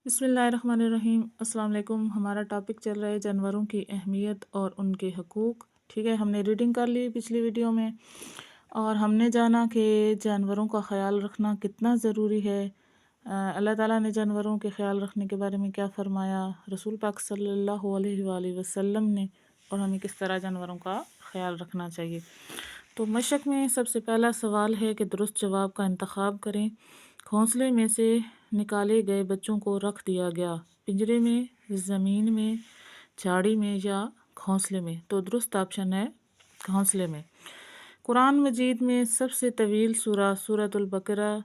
بسم اللہ الرحمن الرحیم۔ السلام علیکم۔ ہمارا ٹاپک چل رہا ہے جانوروں کی اہمیت اور ان کے حقوق۔ ٹھیک ہے، ہم نے ریڈنگ کر لی پچھلی ویڈیو میں اور ہم نے جانا کہ جانوروں کا خیال رکھنا کتنا ضروری ہے۔ اللہ تعالیٰ نے جانوروں کے خیال رکھنے کے بارے میں کیا فرمایا، رسول پاک صلی اللہ علیہ وآلہ وسلم نے، اور ہمیں کس طرح جانوروں کا خیال رکھنا چاہیے۔ تو مشق میں سب سے پہلا سوال ہے کہ درست جواب کا انتخاب کریں۔ گھونسلے میں سے نکالے گئے بچوں کو رکھ دیا گیا، پنجرے میں، زمین میں، جھاڑی میں یا گھونسلے میں؟ تو درست آپشن ہے گھونسلے میں۔ قرآن مجید میں سب سے طویل سورہ سورۃ البقرہ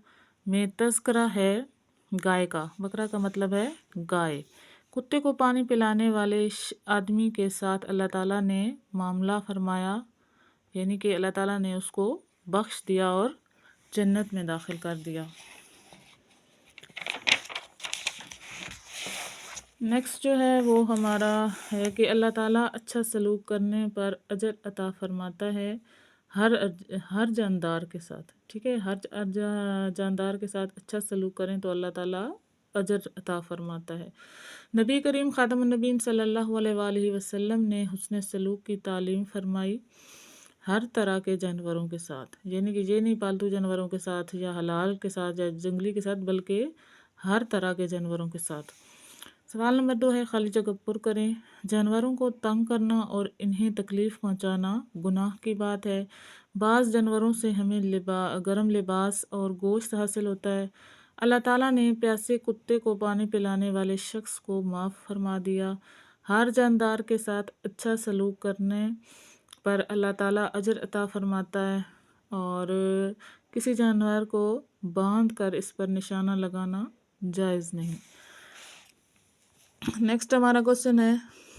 میں تذکرہ ہے گائے کا۔ بقرہ کا مطلب ہے گائے۔ کتے کو پانی پلانے والے آدمی کے ساتھ اللہ تعالیٰ نے معاملہ فرمایا، یعنی کہ اللہ تعالیٰ نے اس کو بخش دیا اور جنت میں داخل کر دیا۔ نیکسٹ جو ہے وہ ہمارا ہے کہ اللہ تعالیٰ اچھا سلوک کرنے پر اجر عطا فرماتا ہے ہر جاندار کے ساتھ۔ ٹھیک ہے، ہر جاندار کے ساتھ اچھا سلوک کریں تو اللہ تعالیٰ اجر عطا فرماتا ہے۔ نبی کریم خاتم النبیین صلی اللہ علیہ وآلہ وسلم نے حسن سلوک کی تعلیم فرمائی ہر طرح کے جانوروں کے ساتھ، یعنی کہ یہ نہیں پالتو جانوروں کے ساتھ یا حلال کے ساتھ یا جنگلی کے ساتھ، بلکہ ہر طرح کے جانوروں کے ساتھ۔ سوال نمبر 2 ہے، خالی جگہ پر کریں۔ جانوروں کو تنگ کرنا اور انہیں تکلیف پہنچانا گناہ کی بات ہے۔ بعض جانوروں سے ہمیں گرم لباس اور گوشت حاصل ہوتا ہے۔ اللہ تعالیٰ نے پیاسے کتے کو پانی پلانے والے شخص کو معاف فرما دیا۔ ہر جاندار کے ساتھ اچھا سلوک کرنے پر اللہ تعالیٰ اجر عطا فرماتا ہے، اور کسی جانور کو باندھ کر اس پر نشانہ لگانا جائز نہیں۔ نیکسٹ ہمارا کوسچن ہے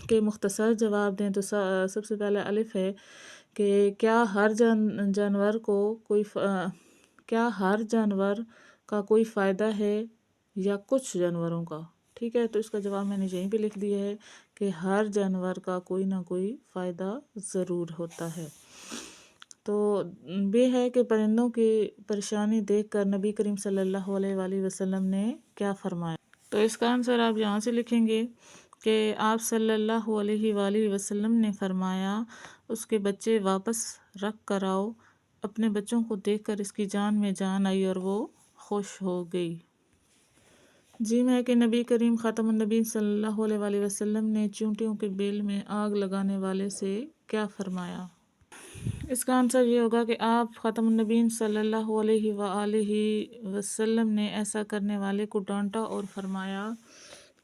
کہ مختصر جواب دیں۔ تو سب سے پہلے الف ہے کہ کیا ہر جانور کا کوئی فائدہ ہے یا کچھ جانوروں کا؟ ٹھیک ہے، تو اس کا جواب میں نے یہیں پہ لکھ دیا ہے کہ ہر جانور کا کوئی نہ کوئی فائدہ ضرور ہوتا ہے۔ تو یہ ہے کہ پرندوں کی پریشانی دیکھ کر نبی کریم صلی اللہ علیہ وآلہ وسلم نے کیا فرمایا؟ تو اس کا آنسر آپ یہاں سے لکھیں گے کہ آپ صلی اللہ علیہ وآلہ وسلم نے فرمایا، اس کے بچے واپس رکھ کر آؤ۔ اپنے بچوں کو دیکھ کر اس کی جان میں جان آئی اور وہ خوش ہو گئی۔ جی میں کہ نبی کریم خاتم النبیین صلی اللہ علیہ وآلہ وسلم نے چونٹیوں کے بیل میں آگ لگانے والے سے کیا فرمایا؟ اس کا آنسر یہ ہوگا کہ آپ خاتم النبیین صلی اللہ علیہ وآلہ وسلم نے ایسا کرنے والے کو ڈانٹا اور فرمایا،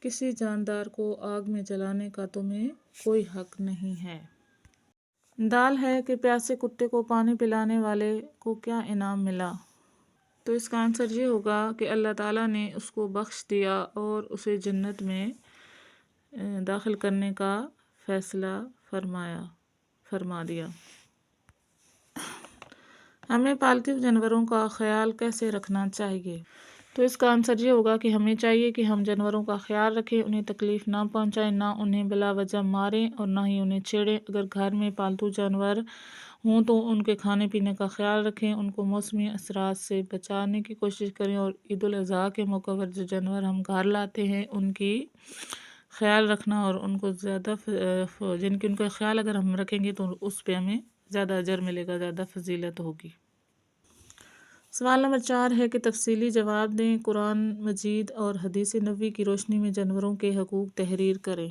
کسی جاندار کو آگ میں جلانے کا تمہیں کوئی حق نہیں ہے۔ دال ہے کہ پیاسے کتے کو پانی پلانے والے کو کیا انعام ملا؟ تو اس کا آنسر یہ ہوگا کہ اللہ تعالیٰ نے اس کو بخش دیا اور اسے جنت میں داخل کرنے کا فیصلہ فرما دیا۔ ہمیں پالتو جانوروں کا خیال کیسے رکھنا چاہیے؟ تو اس کا آنسر یہ ہوگا کہ ہمیں چاہیے کہ ہم جانوروں کا خیال رکھیں، انہیں تکلیف نہ پہنچائیں، نہ انہیں بلا وجہ ماریں اور نہ ہی انہیں چھیڑیں۔ اگر گھر میں پالتو جانور ہوں تو ان کے کھانے پینے کا خیال رکھیں، ان کو موسمی اثرات سے بچانے کی کوشش کریں، اور عید الاضحیٰ کے موقع پر جو جانور ہم گھر لاتے ہیں ان کی خیال رکھنا، اور ان کو زیادہ ان کا خیال اگر ہم رکھیں گے تو اس پہ ہمیں زیادہ اجر ملے گا، زیادہ فضیلت ہوگی۔ سوال نمبر 4 ہے کہ تفصیلی جواب دیں۔ قرآن مجید اور حدیث نبوی کی روشنی میں جانوروں کے حقوق تحریر کریں۔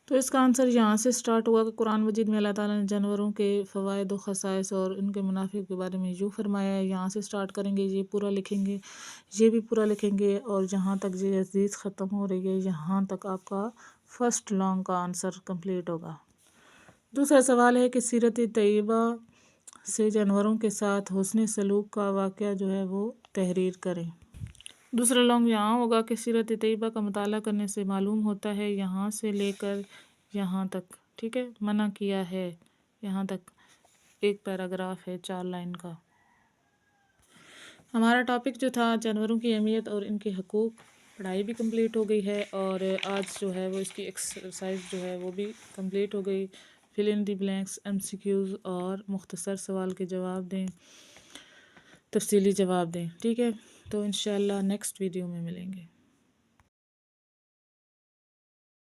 تو اس کا آنسر یہاں سے سٹارٹ ہوا کہ قرآن مجید میں اللہ تعالیٰ نے جانوروں کے فوائد و خصائص اور ان کے منافع کے بارے میں یوں فرمایا ہے۔ یہاں سے سٹارٹ کریں گے، یہ پورا لکھیں گے، یہ بھی پورا لکھیں گے، اور جہاں تک یہ حدیث ختم ہو رہی ہے یہاں تک آپ کا فرسٹ لانگ کا آنسر کمپلیٹ ہوگا۔ دوسرا سوال ہے کہ سیرت طیبہ سے جانوروں کے ساتھ حسن سلوک کا واقعہ جو ہے وہ تحریر کریں۔ دوسرا لانگ یہاں ہوگا کہ سیرت طیبہ کا مطالعہ کرنے سے معلوم ہوتا ہے یہاں سے لے کر یہاں تک، ٹھیک ہے، منع کیا ہے یہاں تک ایک پیراگراف ہے 4 لائن کا۔ ہمارا ٹاپک جو تھا جانوروں کی اہمیت اور ان کے حقوق، پڑھائی بھی کمپلیٹ ہو گئی ہے، اور آج جو ہے وہ اس کی ایکسرسائز جو ہے وہ بھی کمپلیٹ ہو گئی۔ فل ان دی بلینکس، MCQs اور مختصر سوال کے جواب دیں، تفصیلی جواب دیں، ٹھیک ہے۔ تو انشاءاللہ نیکسٹ ویڈیو میں ملیں گے۔